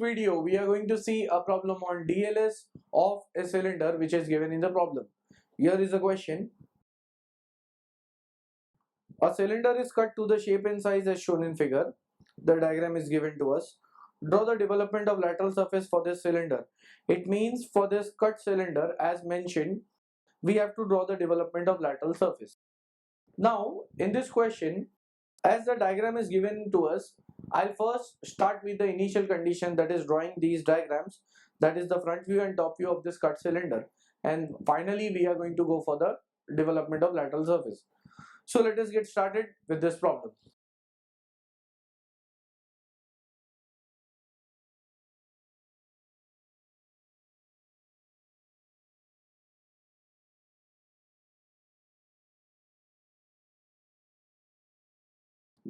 video, we are going to see a problem on DLS of a cylinder which is given in the problem. Here is the question. A cylinder is cut to the shape and size as shown in figure. The diagram is given to us. Draw the development of lateral surface for this cylinder. It means for this cut cylinder, as mentioned, we have to draw the development of lateral surface. Now, in this question, as the diagram is given to us, I'll first start with the initial condition, that is drawing these diagrams, that is the front view and top view of this cut cylinder, and finally we are going to go for the development of lateral surface. So let us get started with this problem.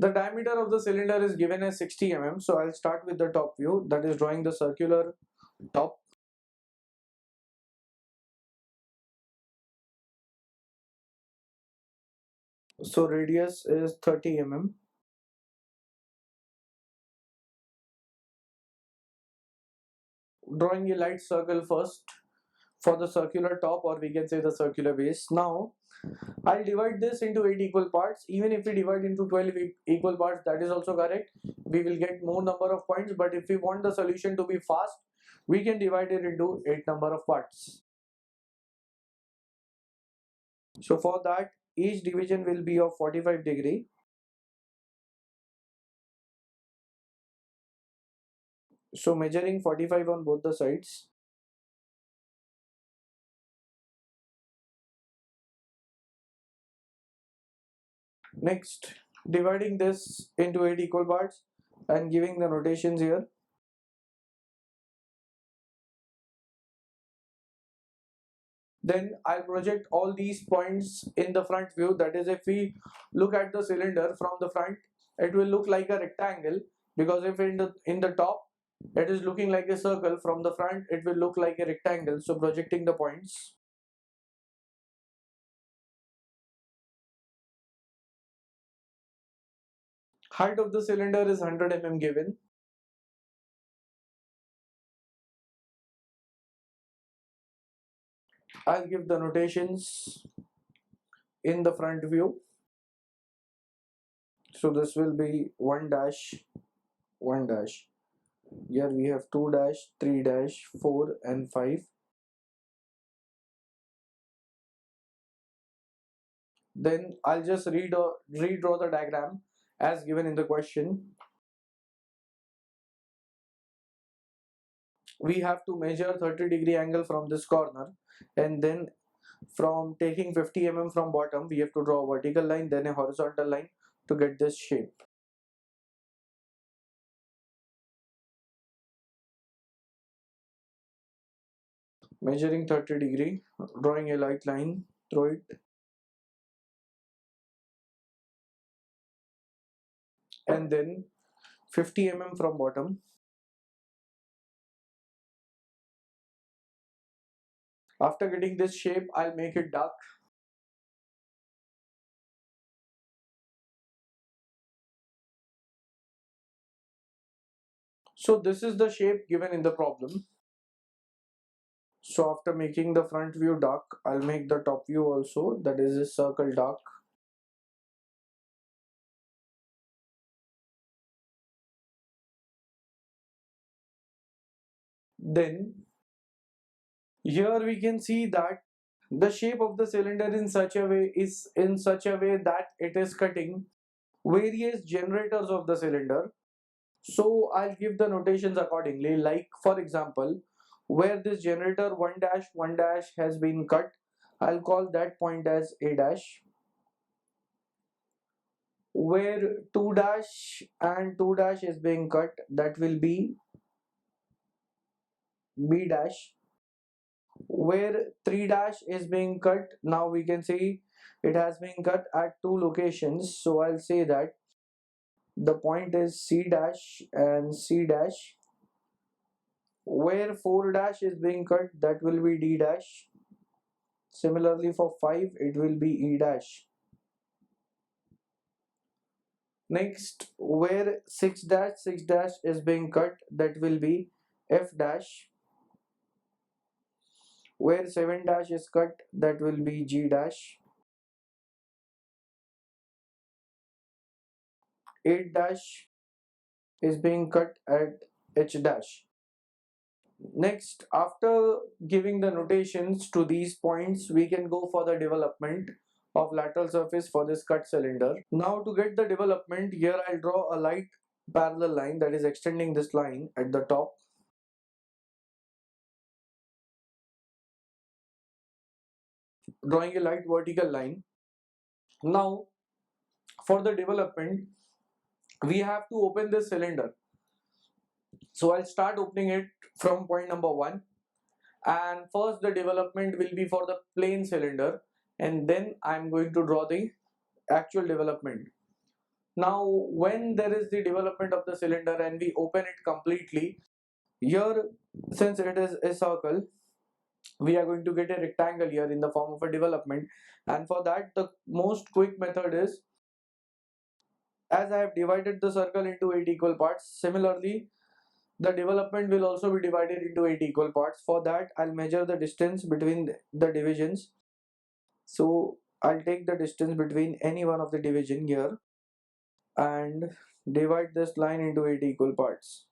The diameter of the cylinder is given as 60 mm. So I'll start with the top view, that is drawing the circular top. So radius is 30 mm. Drawing a light circle first for the circular top, or we can say the circular base. Now I'll divide this into 8 equal parts. Even if we divide into 12 equal parts, that is also correct. We will get more number of points, but if we want the solution to be fast, we can divide it into 8 number of parts. So for that, each division will be of 45 degree. So measuring 45 on both the sides. Next, dividing this into 8 equal parts and giving the notations here. Then I'll project all these points in the front view. That is, if we look at the cylinder from the front, it will look like a rectangle, because if in the top it is looking like a circle, from the front it will look like a rectangle. So projecting the points. Height of the cylinder is 100 mm given. I'll give the notations in the front view. So this will be 1 dash, 1 dash. Here we have 2 dash, 3 dash, 4 and 5. Then I'll just redraw the diagram as given in the question. We have to measure 30-degree angle from this corner, and then from taking 50 mm from bottom, we have to draw a vertical line, then a horizontal line to get this shape. Measuring 30 degree, drawing a light line through it, and then 50 mm from bottom. After getting this shape, I'll make it dark. So this is the shape given in the problem. So after making the front view dark, I'll make the top view also, that is a circle dark. Then here we can see that the shape of the cylinder is in such a way that it is cutting various generators of the cylinder. So I'll give the notations accordingly. Like for example, where this generator 1 dash has been cut, I'll call that point as A dash. Where 2 dash and 2 dash is being cut, that will be B dash. Where 3 dash is being cut, now we can see it has been cut at 2 locations. So I'll say that the point is C dash and C dash. Where 4 dash is being cut, that will be D dash. Similarly for 5, it will be E dash. Next, where 6 dash is being cut, that will be F dash, where 7 dash is cut, that will be G dash, 8 dash is being cut at H dash. Next, after giving the notations to these points, we can go for the development of lateral surface for this cut cylinder. Now to get the development, here I'll draw a light parallel line, that is extending this line at the top. Drawing a light vertical line. Now for the development, we have to open this cylinder. So I'll start opening it from point number 1, and first the development will be for the plain cylinder, and then I'm going to draw the actual development. Now when there is the development of the cylinder and we open it completely, here since it is a circle, we are going to get a rectangle here in the form of a development, and for that the most quick method is, as I have divided the circle into 8 equal parts, similarly the development will also be divided into 8 equal parts. For that I'll measure the distance between the divisions. So I'll take the distance between any one of the division here and divide this line into 8 equal parts.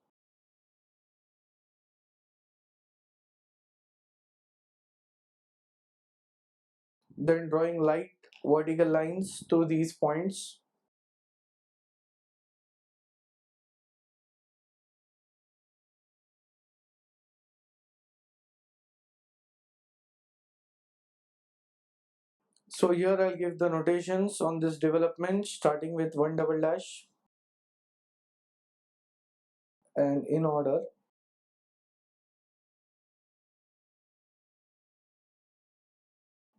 Then drawing light vertical lines to these points. So here I'll give the notations on this development, starting with 1 double dash and in order.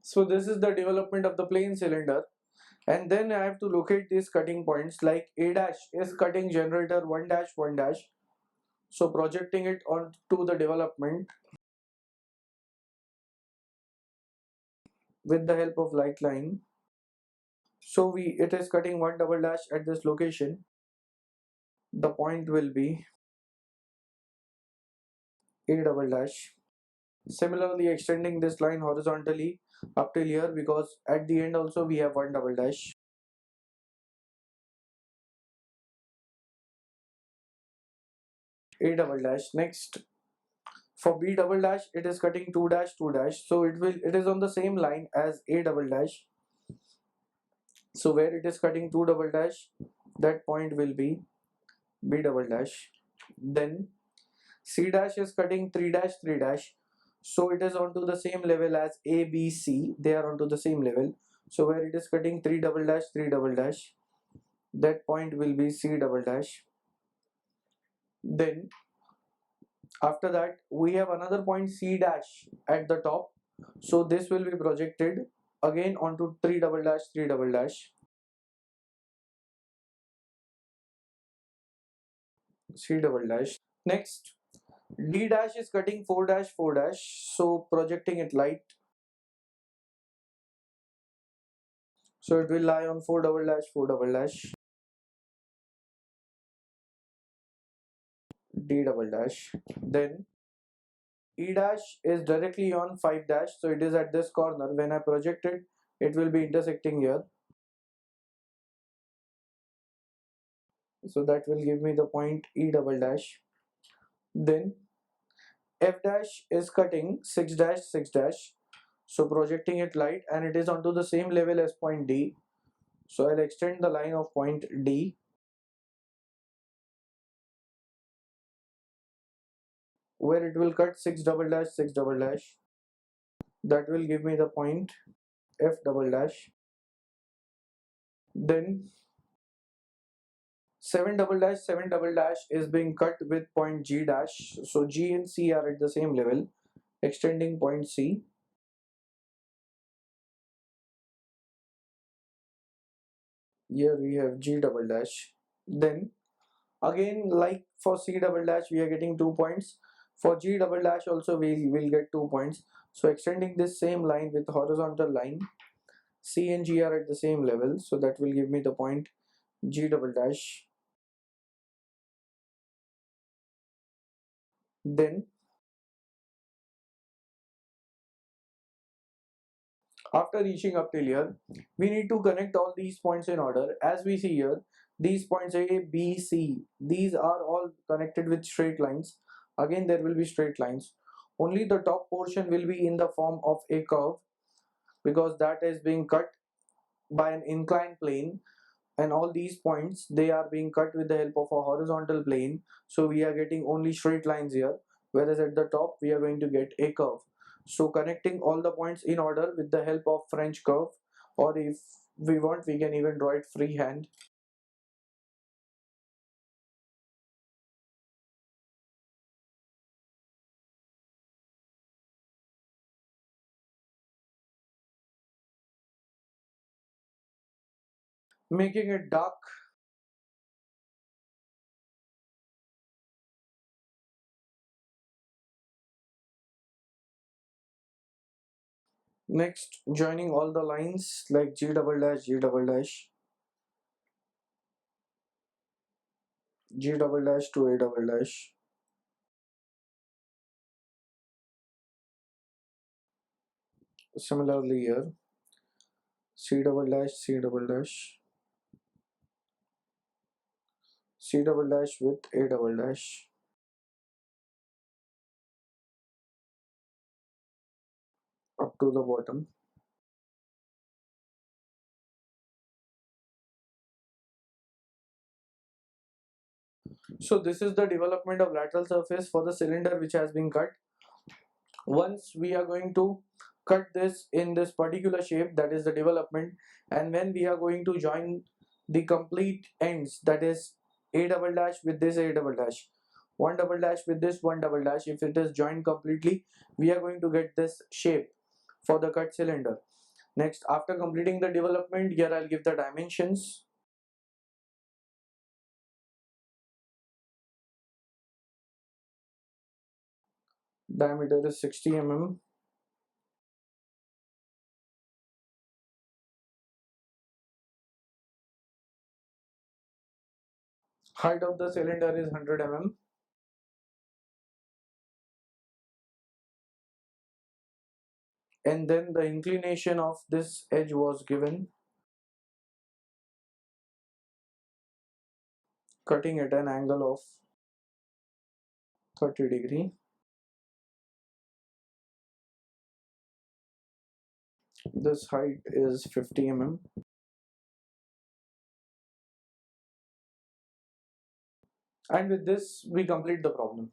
So this is the development of the plain cylinder, and then I have to locate these cutting points, like A dash is cutting generator 1 dash 1 dash. So projecting it onto the development with the help of light line. So it is cutting 1 double dash at this location. The point will be A double dash. Similarly extending this line horizontally up till here, because at the end also we have 1 double dash. A double dash. Next, for B double dash, it is cutting 2 dash 2 dash, so it is on the same line as A double dash. So where it is cutting 2 double dash, that point will be B double dash. Then C dash is cutting 3 dash 3 dash, so it is onto the same level as A, B, C. They are onto the same level. So where it is cutting 3 double dash 3 double dash, that point will be C double dash. Then after that we have another point C dash at the top, so this will be projected again onto 3 double dash 3 double dash, C double dash. Next, D dash is cutting 4 dash 4 dash, so projecting it light, so it will lie on 4 double dash 4 double dash, D double dash. Then E dash is directly on 5 dash, so it is at this corner. When I project it, it will be intersecting here, so that will give me the point E double dash. Then F dash is cutting 6 dash 6 dash, so projecting it light, and it is onto the same level as point D, so I'll extend the line of point D, where it will cut 6 double dash 6 double dash. That will give me the point F double dash. Then 7 double dash is being cut with point G dash, so G and C are at the same level, extending point C. Here we have G double dash. Then again, like for C double dash we are getting 2 points, for G double dash also we will get 2 points, so extending this same line with horizontal line, C and G are at the same level, so that will give me the point G double dash. Then after reaching up till here, we need to connect all these points in order. As we see here, these points A, B, C, these are all connected with straight lines. Again, there will be straight lines. Only the top portion will be in the form of a curve, because that is being cut by an inclined plane, and all these points, they are being cut with the help of a horizontal plane. So we are getting only straight lines here, whereas at the top we are going to get a curve. So connecting all the points in order with the help of French curve, or if we want, we can even draw it freehand. Making it dark. Next, joining all the lines like G double dash, G double dash, G double dash to A double dash. Similarly here, C double dash, C double dash, C double dash with A double dash, up to the bottom. So this is the development of lateral surface for the cylinder which has been cut. Once we are going to cut this in this particular shape, that is the development, and when we are going to join the complete ends, that is A double dash with this A double dash, one double dash with this one double dash, if it is joined completely, we are going to get this shape for the cut cylinder. Next, after completing the development, here I'll give the dimensions. Diameter is 60 mm. Height of the cylinder is 100 mm. And then the inclination of this edge was given, cutting at an angle of 30 degree. This height is 50 mm. And with this we complete the problem.